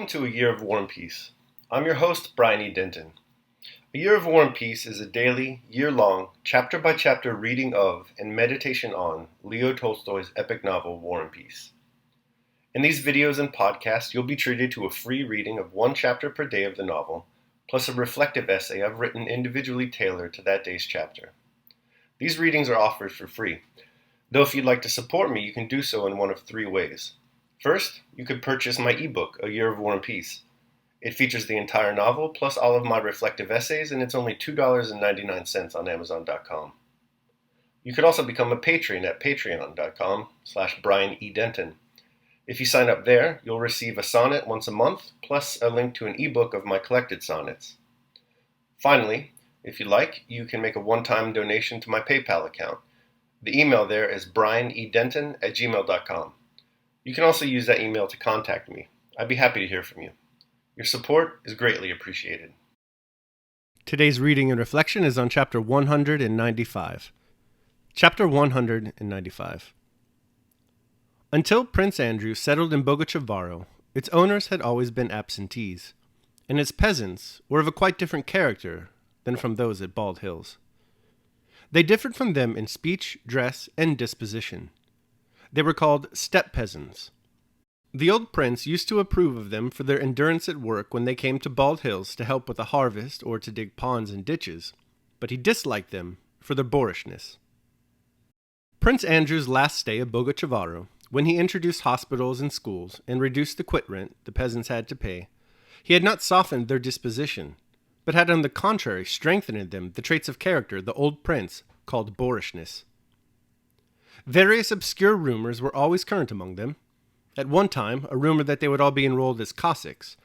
Welcome to A Year of War and Peace. I'm your host, Brian E. Denton. A Year of War and Peace is a daily, year-long, chapter-by-chapter reading of and meditation on Leo Tolstoy's epic novel, War and Peace. In these videos and podcasts, you'll be treated to a free reading of one chapter per day of the novel, plus a reflective essay I've written individually tailored to that day's chapter. These readings are offered for free, though if you'd like to support me, you can do so in one of three ways. First, you could purchase my ebook, A Year of War and Peace. It features the entire novel, plus all of my reflective essays, and it's only $2.99 on Amazon.com. You could also become a patron at patreon.com/Brian E. Denton. If you sign up there, you'll receive a sonnet once a month, plus a link to an ebook of my collected sonnets. Finally, if you like, you can make a one-time donation to my PayPal account. The email there is brianedenton@gmail.com. You can also use that email to contact me. I'd be happy to hear from you. Your support is greatly appreciated. Today's reading and reflection is on Chapter 195. Chapter 195. Until Prince Andrew settled in Boguchavaro, its owners had always been absentees, and its peasants were of a quite different character than from those at Bald Hills. They differed from them in speech, dress, and disposition. They were called steppe peasants. The old prince used to approve of them for their endurance at work when they came to Bald Hills to help with the harvest or to dig ponds and ditches, but he disliked them for their boorishness. Prince Andrew's last stay at Boguchavaro, when he introduced hospitals and schools and reduced the quit rent the peasants had to pay, he had not softened their disposition, but had on the contrary strengthened in them the traits of character the old prince called boorishness. Various obscure rumors were always current among them. At one time, a rumor that they would all be enrolled as Cossacks,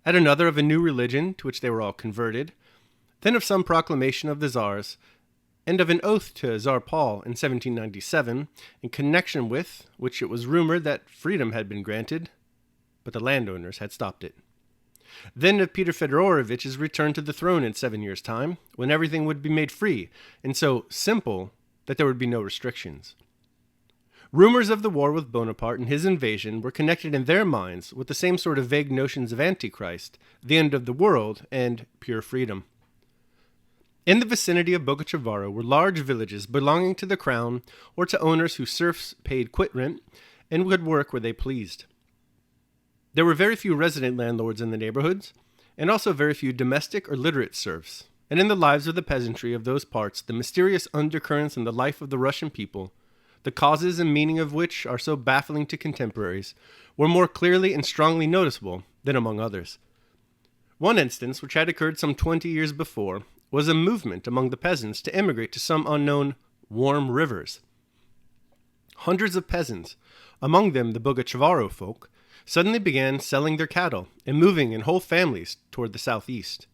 at another of a new religion to which they were all converted, then of some proclamation of the Tsar's, and of an oath to Tsar Paul in 1797, in connection with which it was rumored that freedom had been granted, but the landowners had stopped it. Then of Peter Fedorovich's return to the throne in 7 years' time, when everything would be made free, and so simple that there would be no restrictions. Rumors of the war with Bonaparte and his invasion were connected in their minds with the same sort of vague notions of Antichrist, the end of the world, and pure freedom. In the vicinity of Boguchavaro were large villages belonging to the crown or to owners whose serfs paid quit rent and could work where they pleased. There were very few resident landlords in the neighborhoods, and also very few domestic or literate serfs, and in the lives of the peasantry of those parts the mysterious undercurrents in the life of the Russian people, the causes and meaning of which are so baffling to contemporaries, were more clearly and strongly noticeable than among others. One instance, which had occurred some 20 years before, was a movement among the peasants to emigrate to some unknown warm rivers. Hundreds of peasants, among them the Boguchavaro folk, suddenly began selling their cattle and moving in whole families toward the southeast.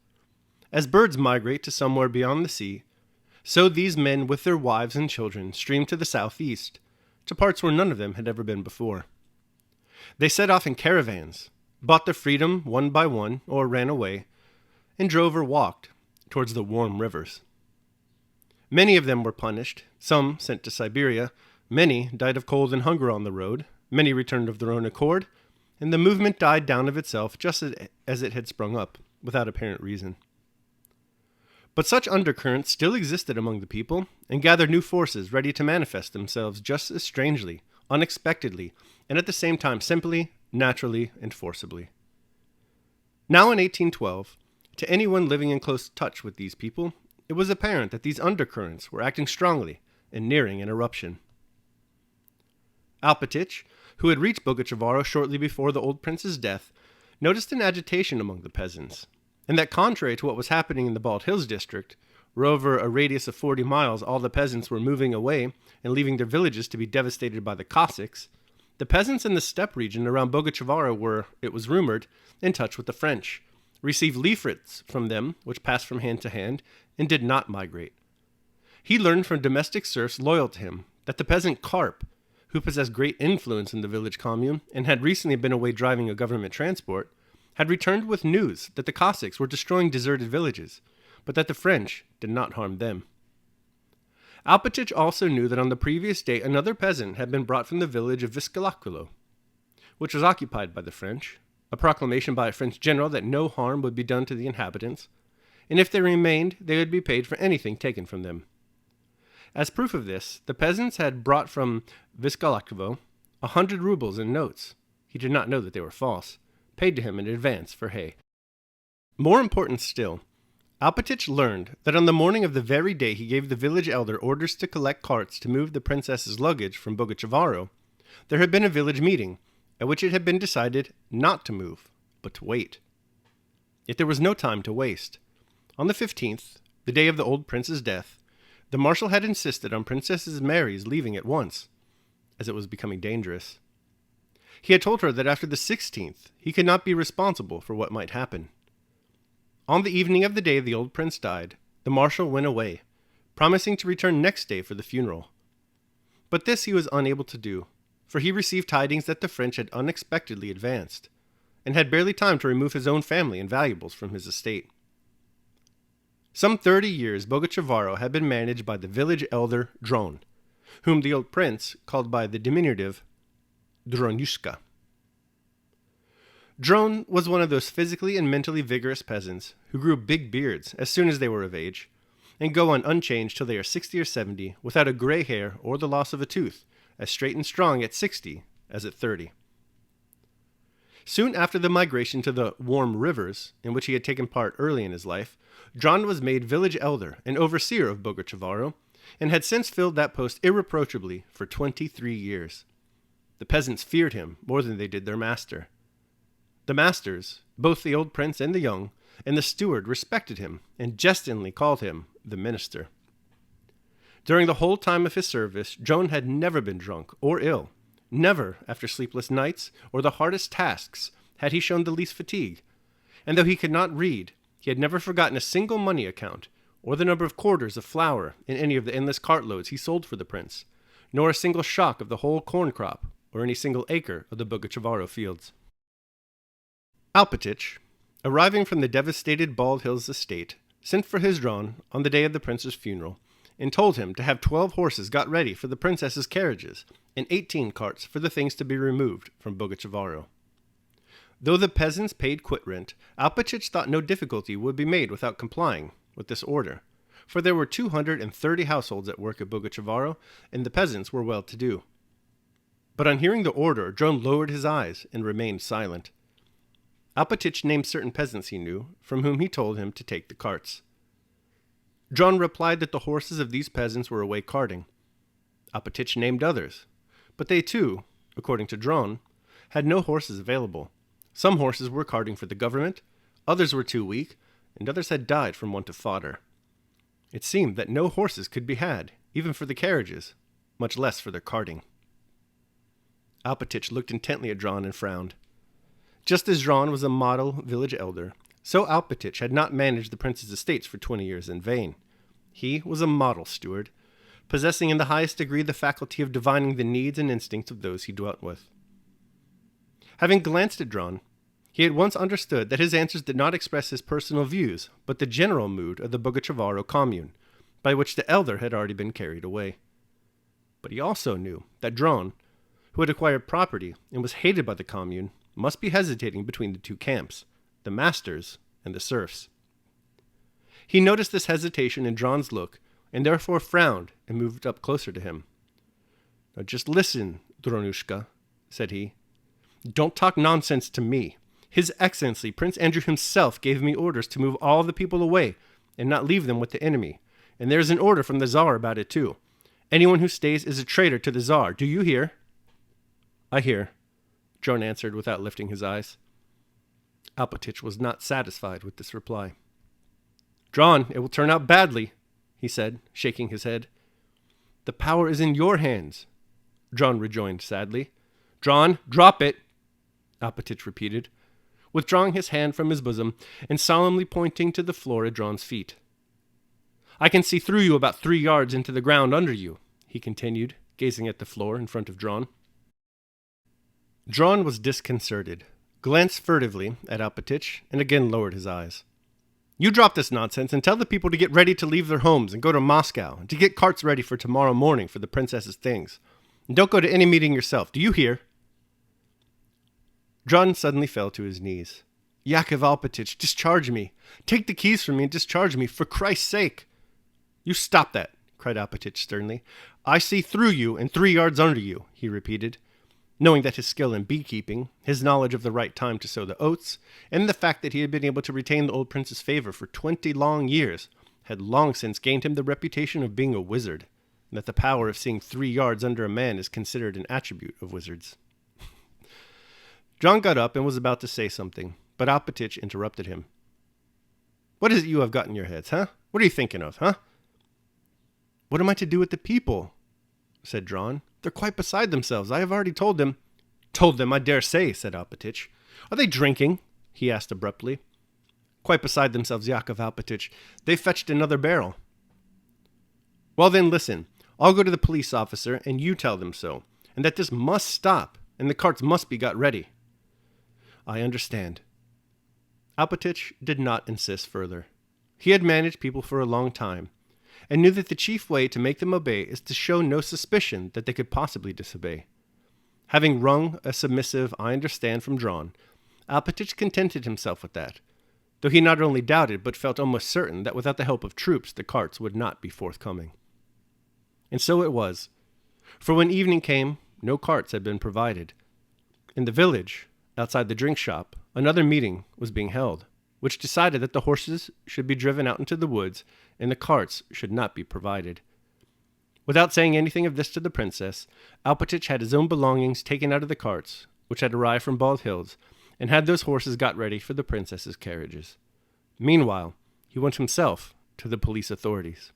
As birds migrate to somewhere beyond the sea, so these men with their wives and children streamed to the southeast, to parts where none of them had ever been before. They set off in caravans, bought their freedom one by one, or ran away, and drove or walked towards the warm rivers. Many of them were punished, some sent to Siberia, many died of cold and hunger on the road, many returned of their own accord, and the movement died down of itself just as it had sprung up, without apparent reason. But such undercurrents still existed among the people, and gathered new forces ready to manifest themselves just as strangely, unexpectedly, and at the same time simply, naturally, and forcibly. Now in 1812, to anyone living in close touch with these people, it was apparent that these undercurrents were acting strongly and nearing an eruption. Alpatych, who had reached Boguchavaro shortly before the old prince's death, noticed an agitation among the peasants, and that contrary to what was happening in the Bald Hills district, where over a radius of 40 miles all the peasants were moving away and leaving their villages to be devastated by the Cossacks, the peasants in the steppe region around Boguchavaro were, it was rumored, in touch with the French, received leaflets from them which passed from hand to hand, and did not migrate. He learned from domestic serfs loyal to him that the peasant Karp, who possessed great influence in the village commune and had recently been away driving a government transport, had returned with news that the Cossacks were destroying deserted villages, but that the French did not harm them. Alpatych also knew that on the previous day another peasant had been brought from the village of Viscalaculo, which was occupied by the French, a proclamation by a French general that no harm would be done to the inhabitants, and if they remained, they would be paid for anything taken from them. As proof of this, the peasants had brought from Vyskalakovo 100 rubles in notes. He did not know that they were false, paid to him in advance for hay. More important still, Alpatych learned that on the morning of the very day he gave the village elder orders to collect carts to move the princess's luggage from Boguchavaro, there had been a village meeting at which it had been decided not to move, but to wait. Yet there was no time to waste. On the 15th, the day of the old prince's death, the marshal had insisted on Princess Mary's leaving at once, as it was becoming dangerous. He had told her that after the 16th, he could not be responsible for what might happen. On the evening of the day the old prince died, the marshal went away, promising to return next day for the funeral. But this he was unable to do, for he received tidings that the French had unexpectedly advanced, and had barely time to remove his own family and valuables from his estate. Some 30 years Boguchavaro had been managed by the village elder Dron, whom the old prince called by the diminutive Dronushka. Dron was one of those physically and mentally vigorous peasants who grew big beards as soon as they were of age, and go on unchanged till they are 60 or 70 without a gray hair or the loss of a tooth, as straight and strong at 60 as at 30. Soon after the migration to the warm rivers, in which he had taken part early in his life, Dron was made village elder and overseer of Boguchavaro, and had since filled that post irreproachably for 23 years. The peasants feared him more than they did their master. The masters, both the old prince and the young, and the steward respected him and jestingly called him the minister. During the whole time of his service, Dron had never been drunk or ill. Never, after sleepless nights or the hardest tasks, had he shown the least fatigue. And though he could not read, he had never forgotten a single money account, or the number of quarters of flour in any of the endless cartloads he sold for the prince, nor a single shock of the whole corn crop, or any single acre of the Boguchavaro fields. Alpatych, arriving from the devastated Bald Hills estate, sent for his Dron on the day of the prince's funeral, and told him to have 12 horses got ready for the princess's carriages, and 18 carts for the things to be removed from Boguchavaro. Though the peasants paid quit rent, Alpatych thought no difficulty would be made without complying with this order, for there were 230 households at work at Boguchavaro, and the peasants were well-to-do. But on hearing the order, Dron lowered his eyes and remained silent. Alpatych named certain peasants he knew, from whom he told him to take the carts. Dron replied that the horses of these peasants were away carting. Alpatych named others, but they too, according to Dron, had no horses available. Some horses were carting for the government, others were too weak, and others had died from want of fodder. It seemed that no horses could be had, even for the carriages, much less for their carting. Alpatych looked intently at Dron and frowned. Just as Dron was a model village elder, so Alpatych had not managed the prince's estates for 20 years in vain. He was a model steward, possessing in the highest degree the faculty of divining the needs and instincts of those he dwelt with. Having glanced at Dron, he at once understood that his answers did not express his personal views, but the general mood of the Boguchavaro commune, by which the elder had already been carried away. But he also knew that Dron, who had acquired property and was hated by the commune, must be hesitating between the two camps, the masters and the serfs. He noticed this hesitation in Dron's look, and therefore frowned and moved up closer to him. "Now just listen, Dronushka," said he. "Don't talk nonsense to me. His Excellency, Prince Andrew himself, gave me orders to move all the people away and not leave them with the enemy. And there's an order from the Tsar about it too. Anyone who stays is a traitor to the Tsar. Do you hear?" "I hear," Dron answered without lifting his eyes. Alpatych was not satisfied with this reply. "Dron, it will turn out badly," he said, shaking his head. "The power is in your hands," Dron rejoined sadly. "Dron, drop it," Alpatych repeated, withdrawing his hand from his bosom and solemnly pointing to the floor at Dron's feet. "I can see through you about 3 yards into the ground under you," he continued, gazing at the floor in front of Dron. Dron was disconcerted, glanced furtively at Alpatych, and again lowered his eyes. "You drop this nonsense and tell the people to get ready to leave their homes and go to Moscow, and to get carts ready for tomorrow morning for the princess's things. And don't go to any meeting yourself. Do you hear?" Dron suddenly fell to his knees. Yakov Alpatych, discharge me! Take the keys from me and discharge me, for Christ's sake! You stop that, cried Alpatych sternly. I see through you and 3 yards under you, he repeated, knowing that his skill in beekeeping, his knowledge of the right time to sow the oats, and the fact that he had been able to retain the old prince's favor for 20 long years had long since gained him the reputation of being a wizard, and that the power of seeing 3 yards under a man is considered an attribute of wizards. John got up and was about to say something, but Alpatych interrupted him. What is it you have got in your heads, huh? What are you thinking of, huh? What am I to do with the people? Said Dron. They're quite beside themselves. I have already told them. Told them, I dare say, said Alpatych. Are they drinking? He asked abruptly. Quite beside themselves, Yakov Alpatych. They fetched another barrel. Well then, listen. I'll go to the police officer, and you tell them so, and that this must stop, and the carts must be got ready. I understand. Alpatych did not insist further. He had managed people for a long time, and knew that the chief way to make them obey is to show no suspicion that they could possibly disobey. Having wrung a submissive "I understand" from Dron, Alpatych contented himself with that, though he not only doubted but felt almost certain that without the help of troops the carts would not be forthcoming. And so it was, for when evening came, no carts had been provided. In the village, outside the drink shop, another meeting was being held, which decided that the horses should be driven out into the woods and the carts should not be provided. Without saying anything of this to the princess, Alpatych had his own belongings taken out of the carts, which had arrived from Bald Hills, and had those horses got ready for the princess's carriages. Meanwhile, he went himself to the police authorities.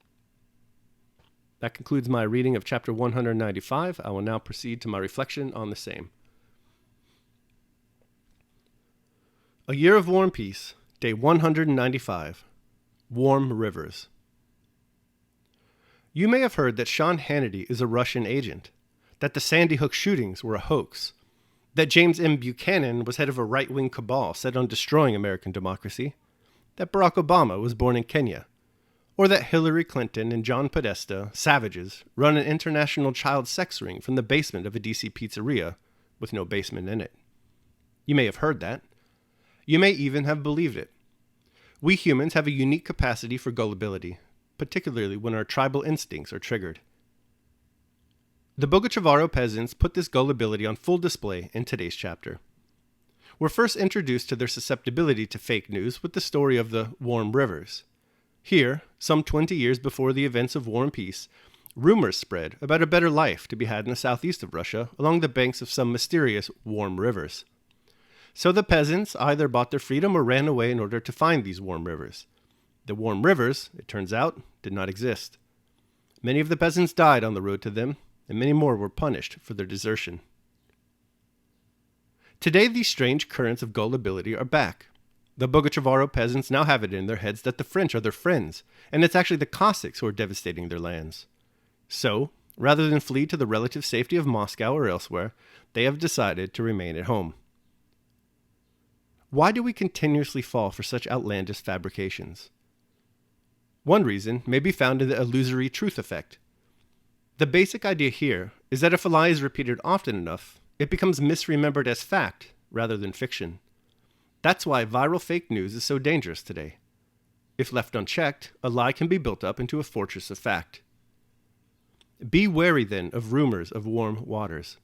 That concludes my reading of chapter 195. I will now proceed to my reflection on the same. A Year of War and Peace, Day 195. Warm Rivers. You may have heard that Sean Hannity is a Russian agent, that the Sandy Hook shootings were a hoax, that James M. Buchanan was head of a right-wing cabal set on destroying American democracy, that Barack Obama was born in Kenya, or that Hillary Clinton and John Podesta, savages, run an international child sex ring from the basement of a DC pizzeria with no basement in it. You may have heard that. You may even have believed it. We humans have a unique capacity for gullibility, particularly when our tribal instincts are triggered. The Bogochavaro peasants put this gullibility on full display in today's chapter. We're first introduced to their susceptibility to fake news with the story of the Warm Rivers. Here, some 20 years before the events of War and Peace, rumors spread about a better life to be had in the southeast of Russia along the banks of some mysterious warm rivers. So the peasants either bought their freedom or ran away in order to find these warm rivers. The warm rivers, it turns out, did not exist. Many of the peasants died on the road to them, and many more were punished for their desertion. Today, these strange currents of gullibility are back. The Bogochavaro peasants now have it in their heads that the French are their friends, and it's actually the Cossacks who are devastating their lands. So, rather than flee to the relative safety of Moscow or elsewhere, they have decided to remain at home. Why do we continuously fall for such outlandish fabrications? One reason may be found in the illusory truth effect. The basic idea here is that if a lie is repeated often enough, it becomes misremembered as fact rather than fiction. That's why viral fake news is so dangerous today. If left unchecked, a lie can be built up into a fortress of fact. Be wary then of rumors of warm waters.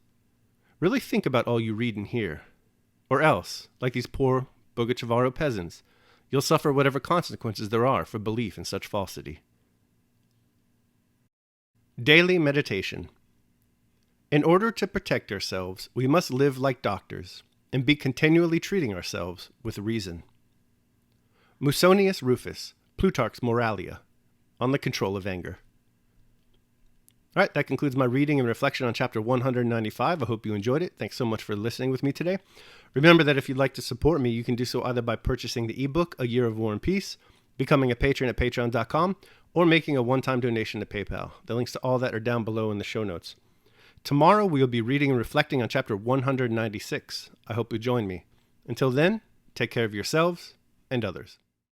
Really think about all you read and hear. Or else, like these poor Bogochavaro peasants, you'll suffer whatever consequences there are for belief in such falsity. Daily Meditation. In order to protect ourselves, we must live like doctors and be continually treating ourselves with reason. Musonius Rufus, Plutarch's Moralia, on the control of anger. All right, that concludes my reading and reflection on chapter 195. I hope you enjoyed it. Thanks so much for listening with me today. Remember that if you'd like to support me, you can do so either by purchasing the ebook, A Year of War and Peace, becoming a patron at patreon.com, or making a one-time donation to PayPal. The links to all that are down below in the show notes. Tomorrow, we will be reading and reflecting on chapter 196. I hope you join me. Until then, take care of yourselves and others.